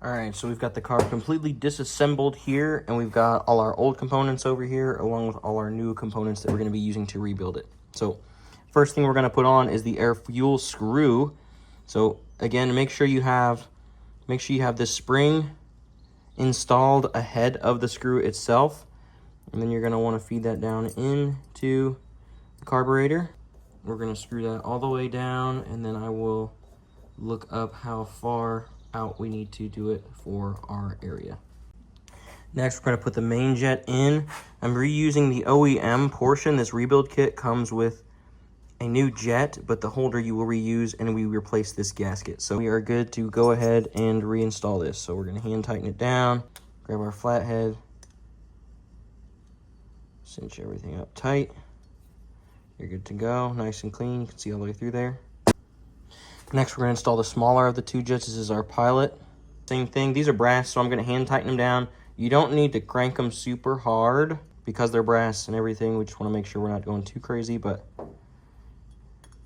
All right, so we've got the carb completely disassembled here, and we've got all our old components over here, along with all our new components that we're gonna be using to rebuild it. So first thing we're gonna put on is the air fuel screw. So again, make sure you have this spring installed ahead of the screw itself. And then you're gonna wanna feed that down into the carburetor. We're gonna screw that all the way down, and then I will look up how far out we need to do it for our area. Next, we're going to put the main jet in. I'm reusing the OEM portion. This rebuild kit comes with a new jet, but the holder you will reuse, and we replace this gasket. So we are good to go ahead and reinstall this. So we're going to hand tighten it down, grab our flathead, cinch everything up tight. You're good to go, nice and clean. You can see all the way through there. Next, we're going to install the smaller of the two jets. This is our pilot. Same thing. These are brass, so I'm going to hand tighten them down. You don't need to crank them super hard because they're brass and everything. We just want to make sure we're not going too crazy, but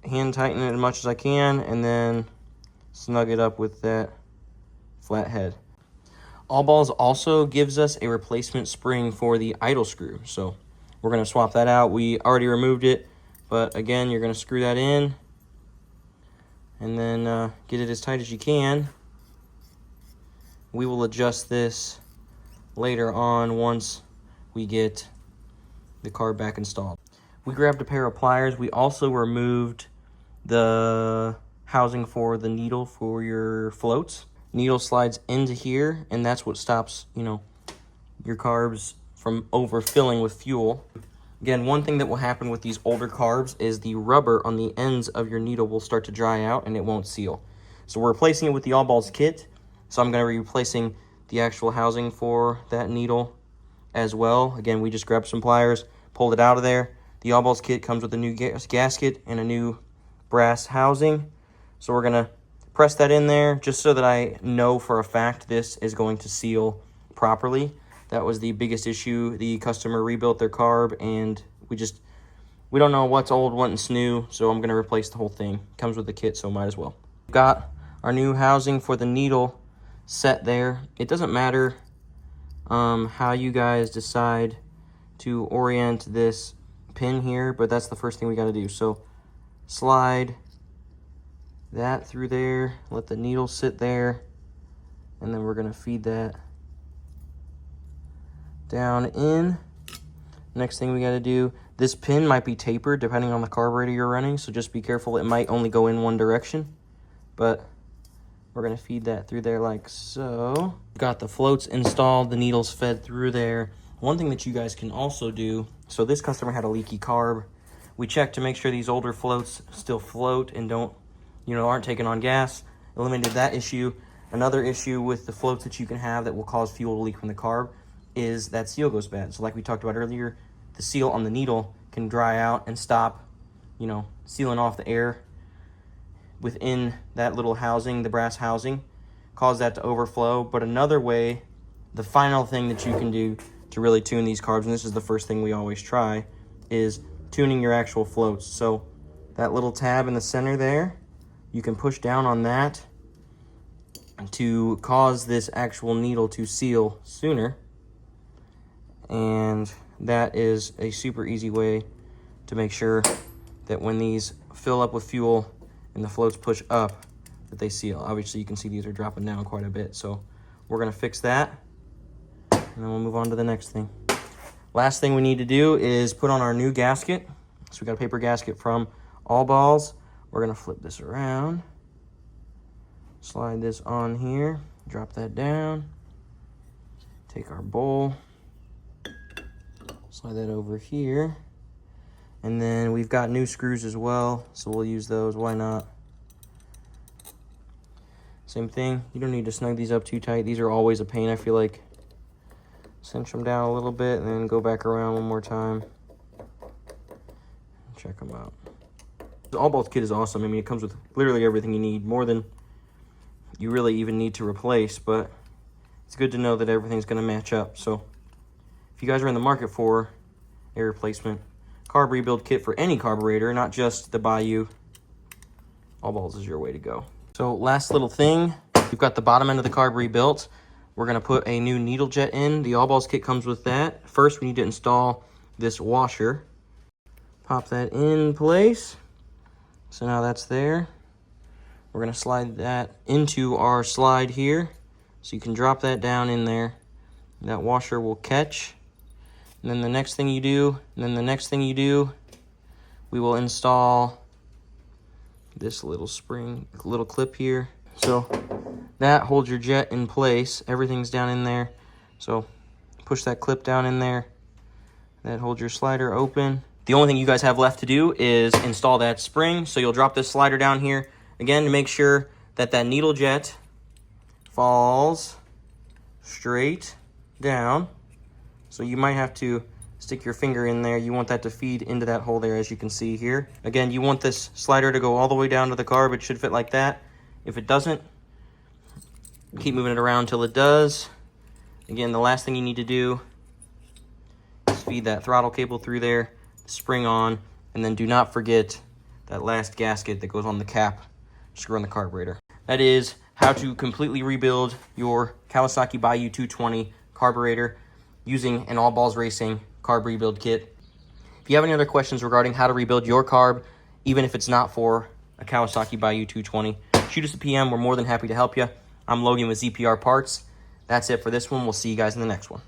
hand tighten it as much as I can, and then snug it up with that flat head. All Balls also gives us a replacement spring for the idle screw, so we're going to swap that out. We already removed it, but again, you're going to screw that in, and then get it as tight as you can. We will adjust this later on once we get the carb back installed. We grabbed a pair of pliers. We also removed the housing for the needle for your floats. Needle slides into here, and that's what stops, your carbs from overfilling with fuel. Again, one thing that will happen with these older carbs is the rubber on the ends of your needle will start to dry out and it won't seal. So we're replacing it with the All Balls kit. So I'm going to be replacing the actual housing for that needle as well. Again, we just grabbed some pliers, pulled it out of there. The All Balls kit comes with a new gasket and a new brass housing. So we're going to press that in there just so that I know for a fact this is going to seal properly. That was the biggest issue. The customer rebuilt their carb, and we don't know what's old, what's new, so I'm going to replace the whole thing. Comes with the kit, so might as well. We've got our new housing for the needle set there. It doesn't matter how you guys decide to orient this pin here, but that's the first thing we got to do. So slide that through there, let the needle sit there, and then we're going to feed that down in. Next thing we got to do, this pin might be tapered depending on the carburetor you're running, so just be careful. It might only go in one direction, but we're going to feed that through there like so. Got the floats installed, the needles fed through there. One thing that you guys can also do, so this customer had a leaky carb. We checked to make sure these older floats still float and aren't taking on gas. Eliminated that issue. Another issue with the floats that you can have that will cause fuel to leak from the carb is that seal goes bad. So like we talked about earlier, the seal on the needle can dry out and stop, sealing off the air within that little housing, the brass housing, cause that to overflow. But another way, the final thing that you can do to really tune these carbs, and this is the first thing we always try, is tuning your actual floats. So that little tab in the center there, you can push down on that to cause this actual needle to seal sooner. And that is a super easy way to make sure that when these fill up with fuel and the floats push up, that they seal. Obviously, you can see these are dropping down quite a bit. So we're going to fix that, and then we'll move on to the next thing. Last thing we need to do is put on our new gasket. So we got a paper gasket from All Balls. We're going to flip this around, slide this on here, drop that down, take our bowl, slide that over here, and then we've got new screws as well, so we'll use those. Why not? Same thing. You don't need to snug these up too tight. These are always a pain, I feel like. Cinch them down a little bit and then go back around one more time. Check them out. The All Balls kit is awesome. I mean, it comes with literally everything you need, more than you really even need to replace, but it's good to know that everything's going to match up. So if you guys are in the market for a replacement carb rebuild kit for any carburetor, not just the Bayou, All Balls is your way to go. So last little thing, We've got the bottom end of the carb rebuilt. We're going to put a new needle jet in. The All Balls kit comes with that. First, we need to install this washer. Pop that in place. So now that's there. We're going to slide that into our slide here. So you can drop that down in there. That washer will catch. And then the next thing you do, we will install this little spring, little clip here. So that holds your jet in place. Everything's down in there. So push that clip down in there. That holds your slider open. The only thing you guys have left to do is install that spring. So you'll drop this slider down here. Again, to make sure that that needle jet falls straight down. So you might have to stick your finger in there. You want that to feed into that hole there, as you can see here. Again, you want this slider to go all the way down to the carb. It should fit like that. If it doesn't, keep moving it around until it does. Again, the last thing you need to do is feed that throttle cable through there, spring on, and then do not forget that last gasket that goes on the cap, screw on the carburetor. That is how to completely rebuild your Kawasaki Bayou 220 carburetor using an All Balls Racing carb rebuild kit. If you have any other questions regarding how to rebuild your carb, even if it's not for a Kawasaki Bayou 220, shoot us a PM. We're more than happy to help you. I'm Logan with ZPR Parts. That's it for this one. We'll see you guys in the next one.